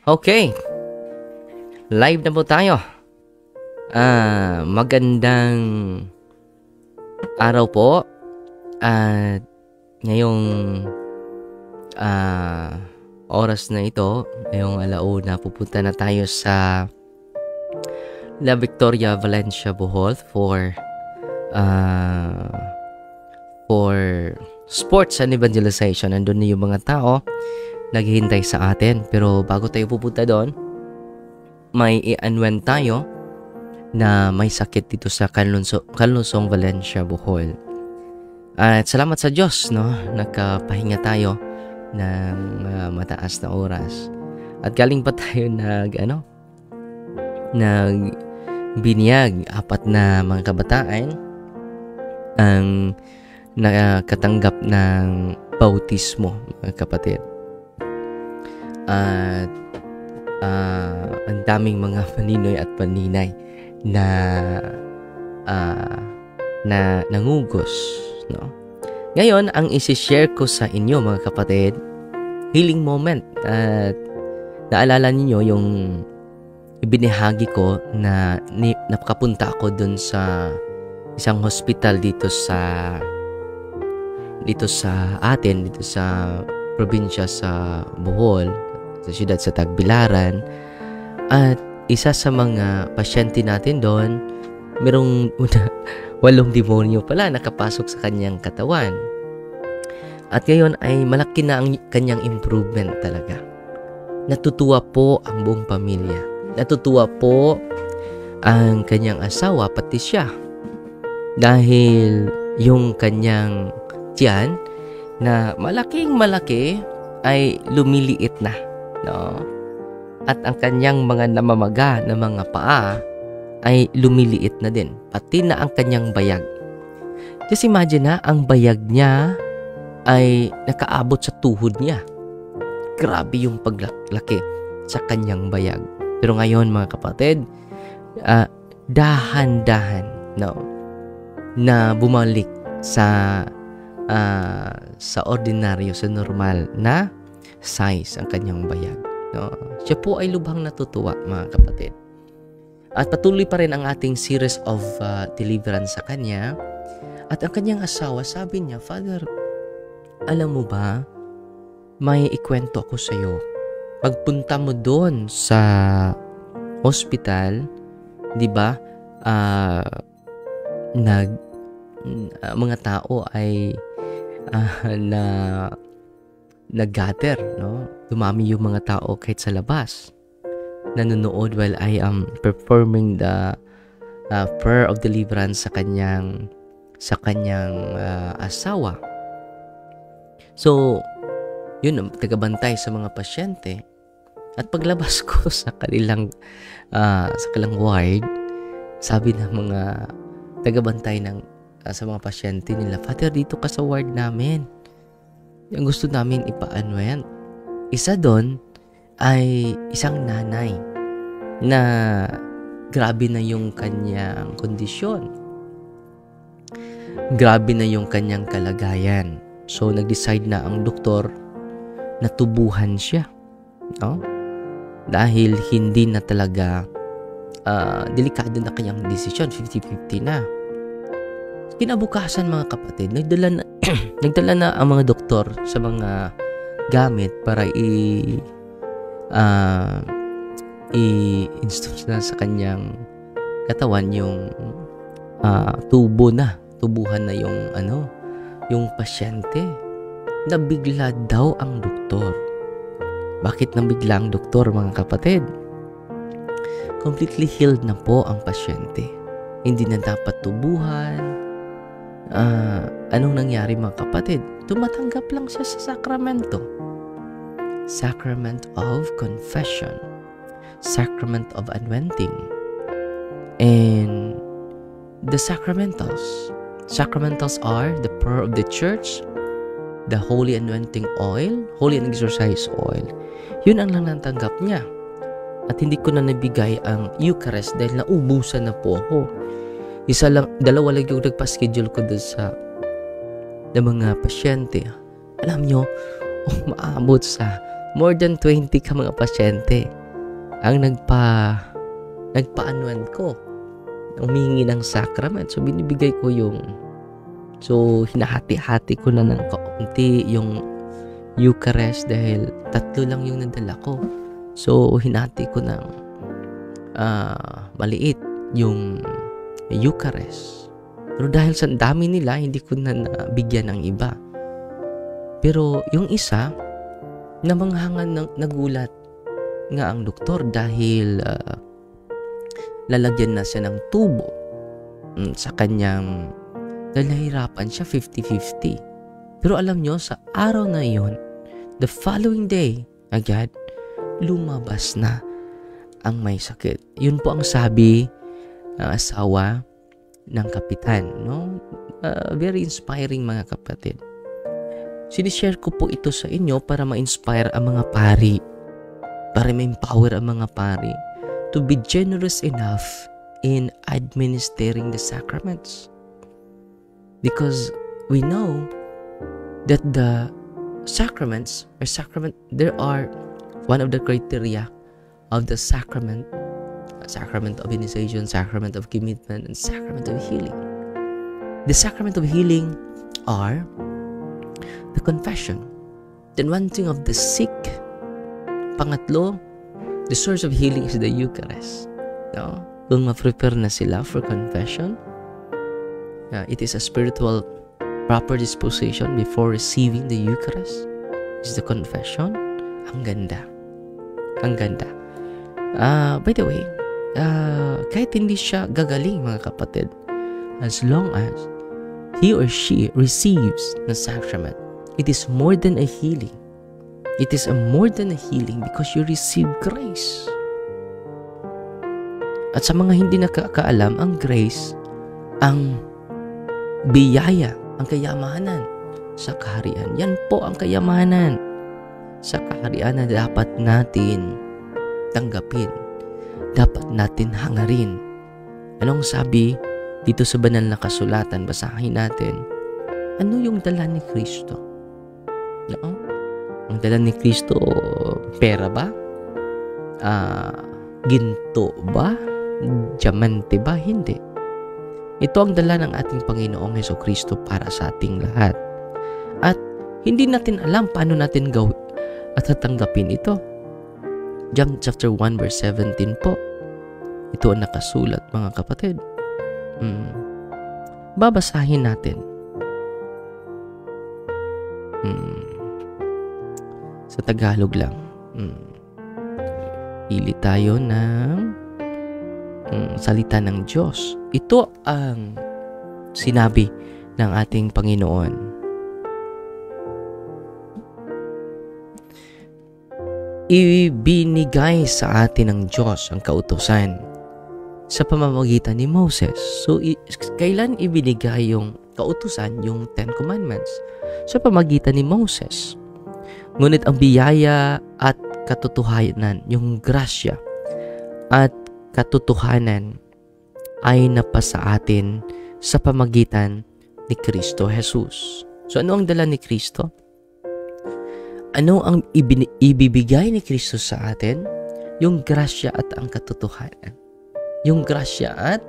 Okay, live na po tayo. Magandang araw po. At ngayong oras na ito, ngayong alauna, pupunta na tayo sa La Victoria, Valencia, Bohol for sports and evangelization. Nandun na yung mga tao naghihintay sa atin. Pero bago tayo pupunta doon, may i-unwind tayo na may sakit dito sa Kanlunsong, Valencia, Bohol. At salamat sa Diyos, no? Nagkapahinga tayo ng mataas na oras. At galing pa tayo nagbinyag 4 na mga kabataan ang nakatanggap ng bautismo, mga kapatid. At ang daming mga paninoy at paninay na nangugos, no? Ngayon, ang isi-share ko sa inyo, mga kapatid, healing moment. At naalala niyo yung ibinahagi ko na nakapunta ako dun sa isang hospital dito sa probinsya sa Bohol, sa siyudad sa Tagbilaran. At isa sa mga pasyente natin doon, merong 8 demonyo pala nakapasok sa kanyang katawan. At ngayon ay malaki na ang kanyang improvement talaga. Natutuwa po ang buong pamilya. Natutuwa po ang kanyang asawa, pati siya. Dahil yung kanyang tiyan na malaking malaki ay lumiliit na, no? At ang kanyang mga namamaga na mga paa ay lumiliit na din, pati na ang kanyang bayag. Just imagine na, ang bayag niya ay nakaabot sa tuhod niya. Grabe yung paglaki sa kanyang bayag. Pero ngayon, mga kapatid, dahan-dahan, no, na bumalik sa ordinaryo, sa normal na size ang kanyang bayag, no? Siya po ay lubhang natutuwa, mga kapatid. At patuloy pa rin ang ating series of deliverance sa kanya. At ang kanyang asawa, sabi niya, "Father, alam mo ba, may ikwento ako sa iyo. Pagpunta mo doon sa hospital, di ba, mga tao ay nag-gather, no? Dumami yung mga tao kahit sa labas. Nanonood while I am performing the prayer of deliverance sa kanyang asawa." So, yun ang tagabantay sa mga pasyente. At paglabas ko sa kanilang ward, sabi ng mga tagabantay sa mga pasyente nila, "Father, dito ka sa ward namin. Ang gusto namin ipa-unwind." Isa doon ay isang nanay na grabe na yung kanyang kondisyon. Grabe na yung kanyang kalagayan. So, nag-decide na ang doktor na tubuhan siya, no? Dahil hindi na talaga delikado na kanyang desisyon, 50-50 na. Kinabukasan, mga kapatid, nagdala na ang mga doktor sa mga gamit para i-install na sa kanyang katawan yung tubuhan na yung pasyente. Nabigla daw ang doktor. Bakit nabigla ang doktor, mga kapatid? Completely healed na po ang pasyente. Hindi na dapat tubuhan. Anong nangyari, mga kapatid? Tumatanggap lang siya sa sakramento. Sacrament of confession. Sacrament of anointing. And the sacramentals. Sacramentals are the prayer of the church, the holy anointing oil, holy and exorcise oil. Yun ang lang natanggap niya. At hindi ko na nabigay ang Eucharist dahil naubusan na po ako. Dalawa lang yung nagpa-schedule ko doon sa mga pasyente. Alam nyo, maabot sa more than 20 ka mga pasyente ang nagpaanuan ko, humingi ng sacrament. So, binibigay ko hinahati-hati ko na ng kaunti yung Eucharist dahil 3 lang yung nadala ko. So, hinati ko ng maliit yung Eucharist. Pero dahil sa dami nila, hindi ko na nabigyan ng iba. Pero yung isa, nagulat nga ang doktor dahil lalagyan na siya ng tubo sa kanyang, dahil nahirapan siya 50-50. Pero alam nyo, sa araw na yon, the following day, agad, lumabas na ang may sakit. Yun po ang sabi ng asawa ng kapitan. No? Very inspiring, mga kapatid. Sinishare ko po ito sa inyo para ma-inspire ang mga pari, para ma-empower ang mga pari to be generous enough in administering the sacraments. Because we know that the sacraments there are one of the criteria of the sacrament of initiation, sacrament of commitment, and sacrament of healing. The sacrament of healing are the confession, the anointing of the sick. Pangatlo, the source of healing is the Eucharist. No? Kung ma-prepare na sila for confession, it is a spiritual proper disposition before receiving the Eucharist. Is the confession. Ang ganda. Ang ganda. By the way, kahit hindi siya gagaling, mga kapatid, as long as he or she receives the sacrament, it is more than a healing. It is more than a healing because you receive grace. At sa mga hindi nakakaalam, ang grace, ang biyaya, ang kayamanan sa kaharian. Yan po ang kayamanan sa kaharian na dapat natin tanggapin. Dapat natin hangarin. Anong sabi dito sa banal na kasulatan? Basahin natin. Ano yung dala ni Kristo? No? Ang dala ni Kristo, pera ba? Ginto ba? Diamante ba? Hindi. Ito ang dala ng ating Panginoong Hesukristo para sa ating lahat. At hindi natin alam paano natin gawin at tatanggapin ito. John chapter 1 verse 17 po. Ito ang nakasulat, mga kapatid. Babasahin natin. Sa Tagalog lang. Pili tayo ng salita ng Diyos. Ito ang sinabi ng ating Panginoon. Ibinigay sa atin ng Diyos ang kautusan sa pamamagitan ni Moses. So, kailan ibinigay yung kautusan, yung 10 Commandments? Sa pamamagitan ni Moses. Ngunit ang biyaya at katotohanan, yung grasya at katotohanan ay napasa atin sa pamamagitan ni Kristo Jesus. So, ano ang dala ni Kristo? Ano ang ibibigay ni Kristo sa atin? Yung grasya at ang katotohanan. Yung grasya at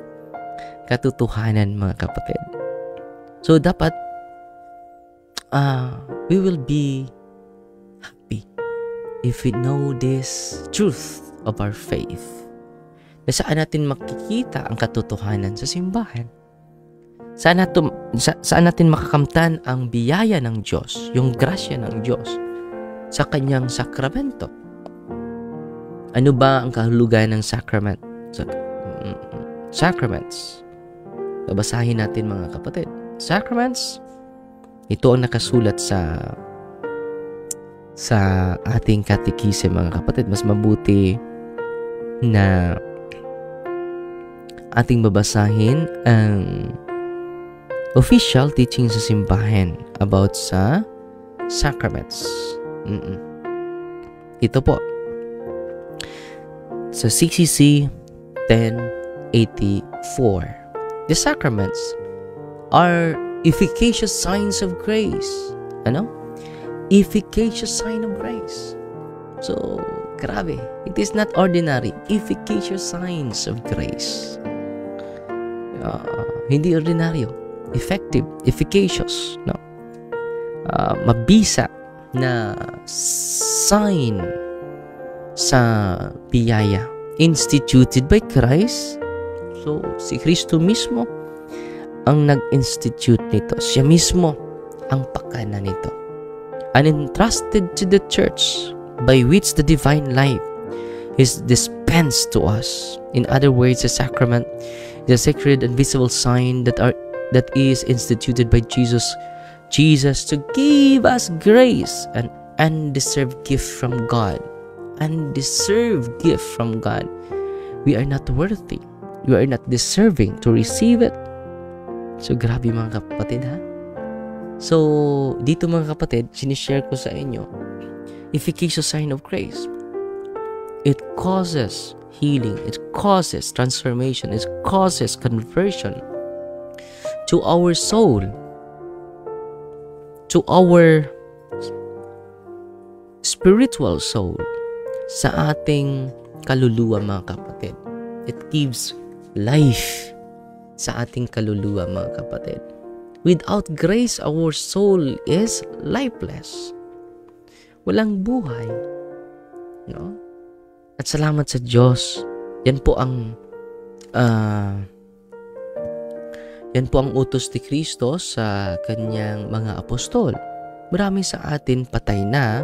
katotohanan, mga kapatid. So, dapat we will be happy if we know this truth of our faith. Na saan natin makikita ang katotohanan sa simbahan? Saan natin makakamtan ang biyaya ng Diyos, yung grasya ng Diyos sa kanyang sakramento? Ano ba ang kahulugan ng sacrament? Sacraments. Babasahin natin, mga kapatid. Sacraments, ito ang nakasulat sa ating katekism, mga kapatid. Mas mabuti na ating babasahin ang official teaching sa simbahan about sa sacraments. Ito po sa CCC 1084. The sacraments are efficacious signs of grace. Ano? Efficacious sign of grace. So, Grabe. It is not ordinary. Efficacious signs of grace. Hindi ordinaryo. Effective. Efficacious. No? Mabisa na sign sa biyaya. Instituted by Christ. So, si Kristo mismo ang nag-institute nito. Siya mismo ang pakana nito. And entrusted to the church by which the divine life is dispensed to us. In other words, the sacrament is a sacred and visible sign that is instituted by Jesus to give us grace, an undeserved gift from God. Undeserved gift from God. We are not worthy. We are not deserving to receive it. So, grabe mga kapatid, ha? So, dito mga kapatid, sinishare ko sa inyo, efficacious sign of grace. It causes healing. It causes transformation. It causes conversion to our soul, to our spiritual soul, sa ating kaluluwa mga kapatid. It gives life sa ating kaluluwa mga kapatid. Without grace, our soul is lifeless. Walang buhay. No? At salamat sa Diyos. Yan po ang utos ni Kristo sa kanyang mga apostol. Marami sa atin patay na,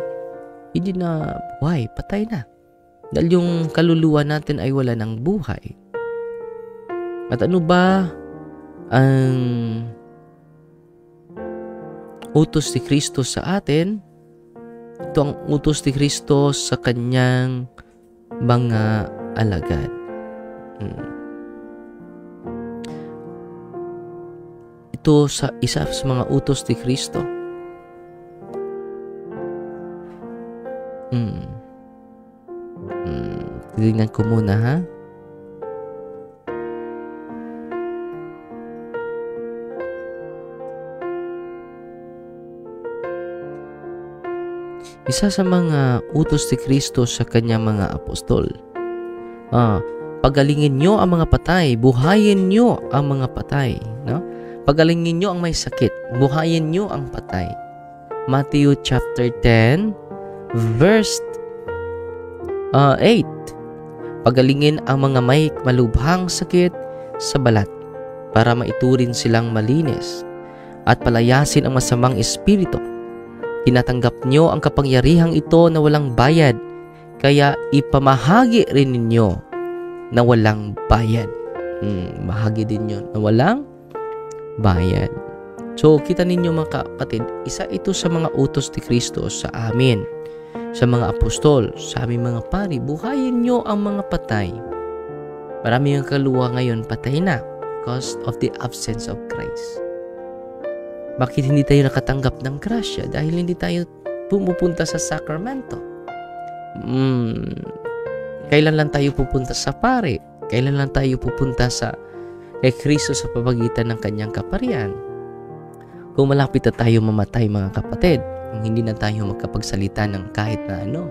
hindi na buhay, patay na. Dahil yung kaluluwa natin ay wala ng buhay. At ano ba ang utos ni Kristo sa atin? Ito ang utos ni Kristo sa kanyang mga alagad. Ito sa isa sa mga utos ni Kristo. Tingnan ko muna, ha? Isa sa mga utos ni Kristo sa kanyang mga apostol. Pagalingin nyo ang mga patay, buhayin nyo ang mga patay. No? Pagalingin nyo ang may sakit, buhayin nyo ang patay. Matthew chapter 10, verse 8. Pagalingin ang mga may malubhang sakit sa balat para maiturin silang malinis at palayasin ang masamang espiritu. Tinatanggap nyo ang kapangyarihang ito na walang bayad, kaya ipamahagi rin ninyo na walang bayad. Mahagi din nyo na walang bayad. So, kita ninyo mga kapatid, isa ito sa mga utos ni Kristo sa amin, sa mga apostol, sa aming mga pari. Buhayin nyo ang mga patay. Marami yung kaluwa ngayon patay na because of the absence of Christ. Bakit hindi tayo nakatanggap ng grasya? Dahil hindi tayo pumupunta sa sakramento. Kailan lang tayo pupunta sa pare? Kailan lang tayo pupunta sa kay Kristo sa pamagitan ng kanyang kaparian? Kung malapit na tayo mamatay mga kapatid, hindi na tayo magkapagsalita ng kahit na ano.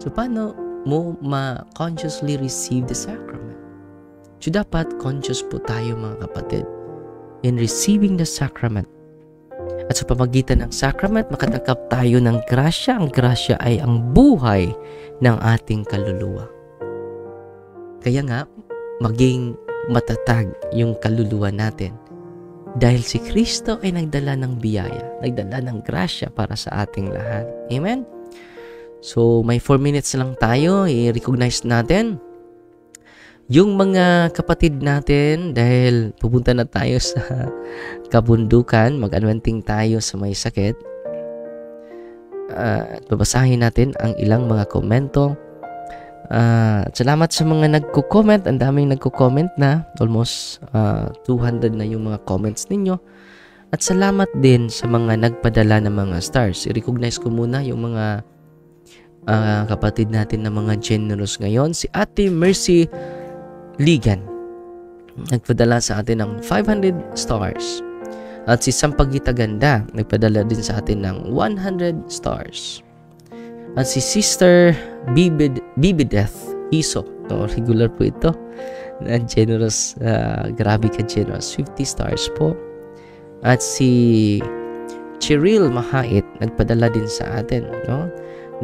So paano mo ma-consciously receive the sacrament? So dapat conscious po tayo mga kapatid in receiving the sacrament. At sa pamagitan ng sacrament, makatanggap tayo ng grasya. Ang grasya ay ang buhay ng ating kaluluwa. Kaya nga, maging matatag yung kaluluwa natin. Dahil si Kristo ay nagdala ng biyaya, nagdala ng grasya para sa ating lahat. Amen? So, may 4 minutes lang tayo. I-recognize natin yung mga kapatid natin dahil pupunta na tayo sa kabundukan, mag-anointing tayo sa may sakit. At babasahin natin ang ilang mga komento. Salamat sa mga nagko-comment. Ang daming nagko-comment na. Almost 200 na yung mga comments ninyo. At salamat din sa mga nagpadala ng mga stars. I-recognize ko muna yung mga kapatid natin na mga generous ngayon. Si Ate Mercy Ligan, nagpadala sa atin ng 500 stars. At si Sampaguita Ganda, nagpadala din sa atin ng 100 stars. At si Sister Bibideth Hiso. No, regular po ito. Generous, grabe ka generous. 50 stars po. At si Cheryl Mahait, nagpadala din sa atin, no,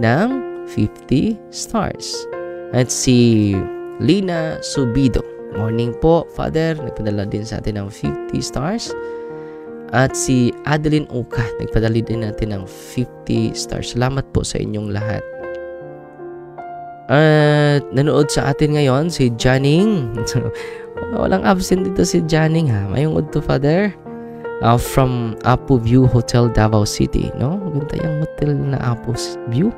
ng 50 stars. At si Lina Subido, morning po, Father, nagpadala din sa atin ng 50 stars. At si Adeline Uka, nagpadala din natin ng 50 stars. Salamat po sa inyong lahat. At nanood sa atin ngayon si Janning. Walang absent dito si Janning, ha. Mayong to, Father. From Apo View Hotel, Davao City, no? Maganda yung hotel na Apo View.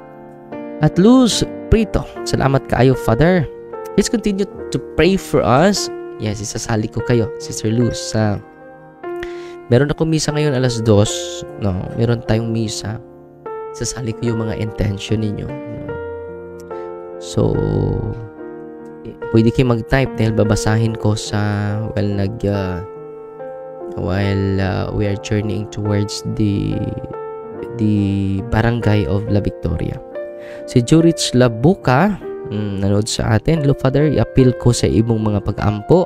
At Luz Prito, salamat kaayo, Father. Please continue to pray for us. Yes, isasali ko kayo, Sister Luz. Meron ako misa ngayon alas 2, no? Meron tayong misa. Isasali ko yung mga intention ninyo, no? So, pwede kayo mag-type dahil babasahin ko sa while we are journeying towards the barangay of La Victoria. Si Jurich Labuka, nanood sa atin. Hello, Father, i-appeal ko sa imong mga pag-ampo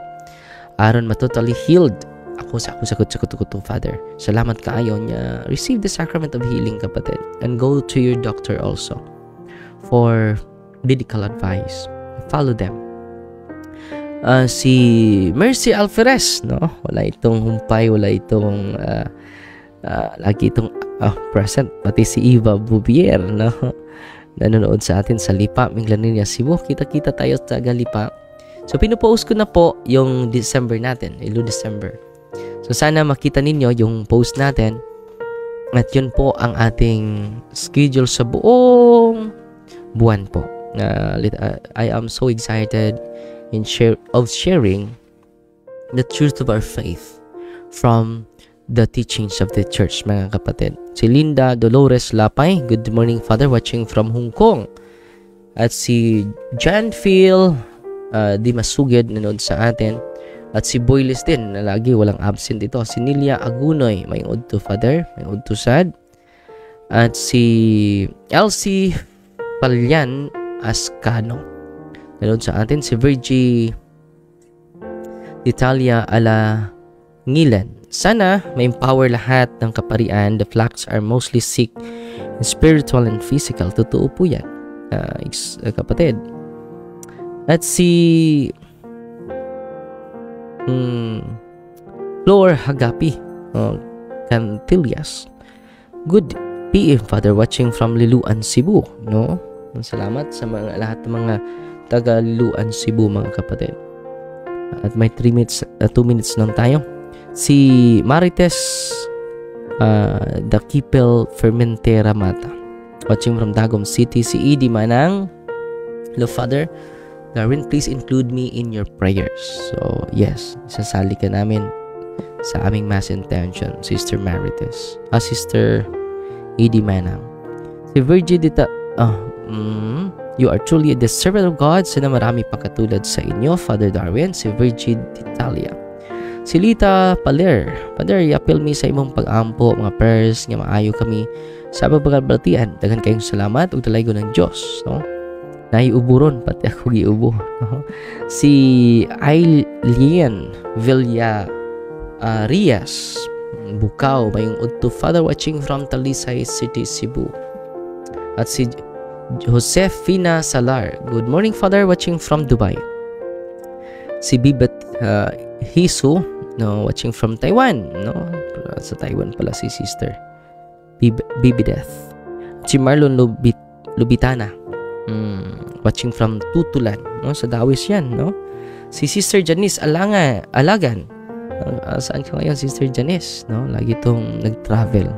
aron matotally healed ako sa sakot ko, Father. Salamat kaayo niya. Receive the sacrament of healing, kapatid, and go to your doctor also for medical advice. Follow them. Si Mercy Alferez, no? Wala itong humpay, wala itong lagi itong present. Pati si Eva Bouvier, no? Nanonood sa atin sa Lipa, Minglanilla, Cebu. Kita-kita tayo sa Lipa. So, pinupost ko na po yung December natin, ilo December. So, sana makita ninyo yung post natin. At yun po ang ating schedule sa buong buwan po. I am so excited of sharing the truth of our faith from the teachings of the church, mga kapatid. Si Linda Dolores Lapay, good morning, Father, watching from Hong Kong. At si John Phil Di Masugid, nanood sa atin. At si Boyles din, na lagi walang absent ito. Si Nilia Agunoy, may udto, Father, may udto sad. At si Elsie Palyan Ascano, nanood sa atin. Si Virgie Italia Ala Ngilan, sana may empower lahat ng kaparian. The flocks are mostly sick in spiritual and physical. Totoo po yan, kapatid. At si Flor Hagapi Cantillas, good PM, Father, watching from Liluan, Cebu, no? Salamat sa lahat ng mga taga Liluan, Cebu, mga kapatid. At may 2 minutes lang tayo. Si Marites Dakipel Fermentera Mata, watching from Dagom City. Si Edie Manang, hello, Father Darwin, please include me in your prayers. So, yes, isasali ka namin sa aming mass intention, Sister Marites. Sister Edie Manang. Si Virgie Dita, you are truly the servant of God. Sana marami pa katulad sa inyo, Father Darwin. Si Virgie D'Italia. Si Lita Paler, Father, i-appeal me sa imong pag-ampo, mga prayers nga maayo kami sa pagbalatian. Daghan kayong salamat ug dalaygon ng Dios, no? Naiuburon, pati ako giubo, no? Si Aileen Villa Rias Bukaw, mayong udto, Father, watching from Talisay City, Cebu. At si Josefina Salar, good morning, Father, watching from Dubai. Si Bibet Hisu, no, watching from Taiwan, no? Sa Taiwan pala si Sister Bibideth. Si Marlon Lubitana, watching from Tutulan, no? Sa Dawis yan, no? Si Sister Janice Alagan, saan ka ngayon, Sister Janice, no? Lagi itong nag-travel.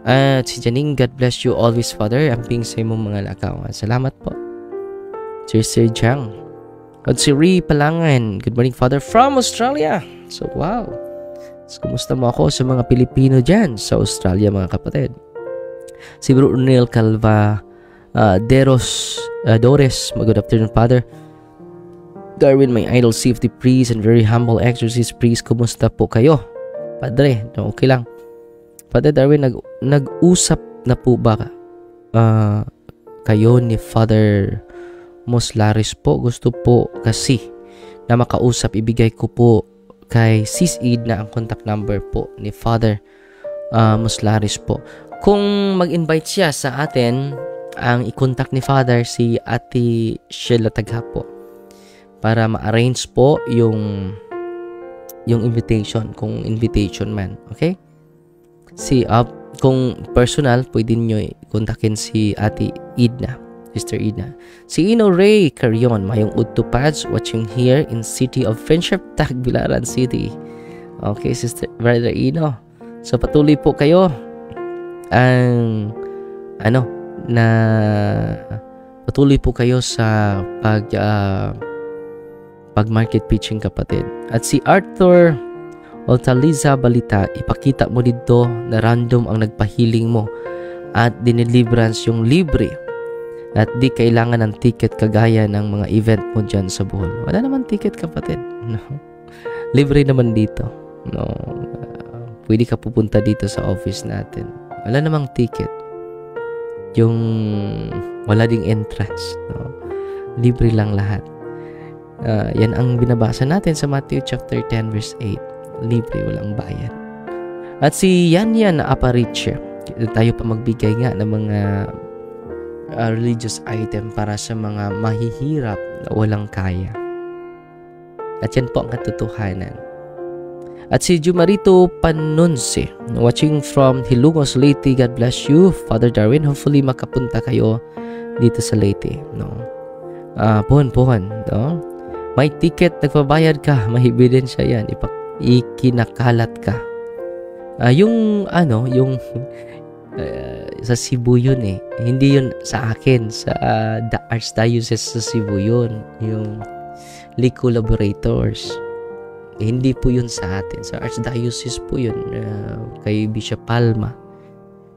At si Janine, God bless you always, Father. Amping sa imong mga lakaw. Salamat po. Sister Jang. At si Ree Palangan, good morning, Father, from Australia. So, wow. So, kumusta mo ako sa mga Pilipino dyan sa Australia, mga kapatid? Si Brunel Calva Dores, good afternoon, Father Darwin, my idol safety priest and very humble exorcist priest. Kumusta po kayo, Padre? Okay lang. Father Darwin, nag-usap na po ba kayo ni Father Moslares po. Gusto po kasi na makausap, ibigay ko po kay Sis Edna ang contact number po ni Father Moslares po. Kung mag-invite siya sa atin, ang i-contact ni Father si Ate Sheila Tagha po para ma-arrange po yung invitation, kung invitation man. Okay? Kung personal, pwede nyo kontakin si Ate Edna, Sister Edna. Si Ino Ray Carion, mayong udto pads, watching here in City of Friendship, Tagbilaran City. Okay, Sister Brother Ino. So, patuloy po kayo ang patuloy po kayo sa pag-market pitching, kapatid. At si Arthur Altaliza Balita, ipakita mo dito na random ang nagpahiling mo at dineliverance yung libre at di kailangan ng ticket kagaya ng mga event mo dyan sa Bohol. Wala naman ticket, kapatid. No? Libre naman dito. No? Pwede ka pupunta dito sa office natin. Wala namang ticket. Yung wala ding entrance. No? Libre lang lahat. Yan ang binabasa natin sa Matthew chapter 10 verse 8. Libre, walang bayad. At si Yan na Aparicio, tayo pa magbigay nga ng mga religious item para sa mga mahihirap na walang kaya. At yan po ang katotohanan. At si Jumarito Panunse, watching from Hilugos, Leyte. God bless you, Father Darwin. Hopefully makapunta kayo dito sa Leyte. No? Pohon, no? May ticket, nagpabayad ka, may ebidensya yan. Ikinakalat ka. Sa Cebu yun eh. Hindi yun sa akin. Sa the Archdiocese sa Cebu yun. Yung Lake Collaborators. Hindi po yun sa atin. Sa Archdiocese po yun. Kay Bishop Palma.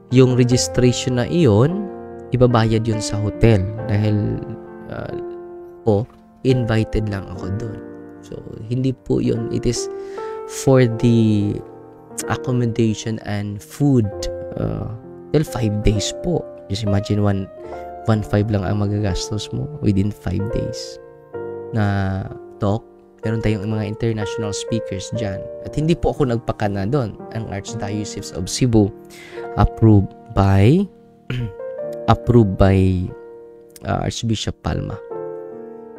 Yung registration na iyon, ibabayad yun sa hotel. Dahil invited lang ako doon. So, hindi po yun. It is for the accommodation and food. 5 days po. Just imagine 1.5 lang ang magagastos mo within 5 days na talk. Meron tayong mga international speakers dyan. At hindi po ako nagpakana doon. Ang Archdiocese of Cebu approved by Archbishop Palma.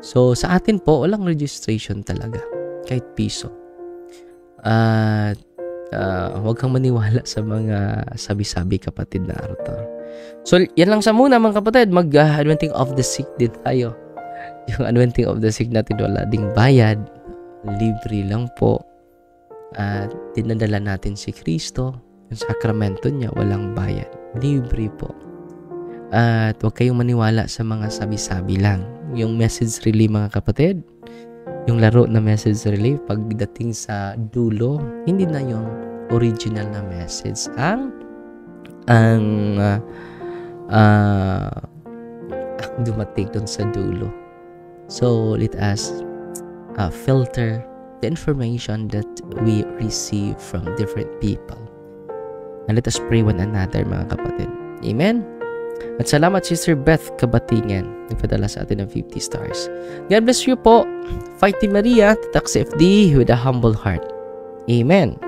So, sa atin po, walang registration talaga. Kahit piso. At huwag kang maniwala sa mga sabi-sabi, kapatid na Arthur. So, yan lang sa muna, mga kapatid. Mag-anointing of the sick din tayo. Yung anointing of the sick natin, wala ding bayad. Libre lang po. At dinadala natin si Kristo. Yung sakramento niya, walang bayad. Libre po. At huwag kayong maniwala sa mga sabi-sabi lang. Yung message relay, mga kapatid, yung laro na message relay, pagdating sa dulo, hindi na yung original na message. Ang dumating dun sa dulo. So, let us filter the information that we receive from different people. And let us pray one another, mga kapatid. Amen? At salamat, Sister Beth Kabatingan, nagpadala sa atin ng 50 stars. God bless you po. Fighting Maria, Tatak CFD with a humble heart. Amen.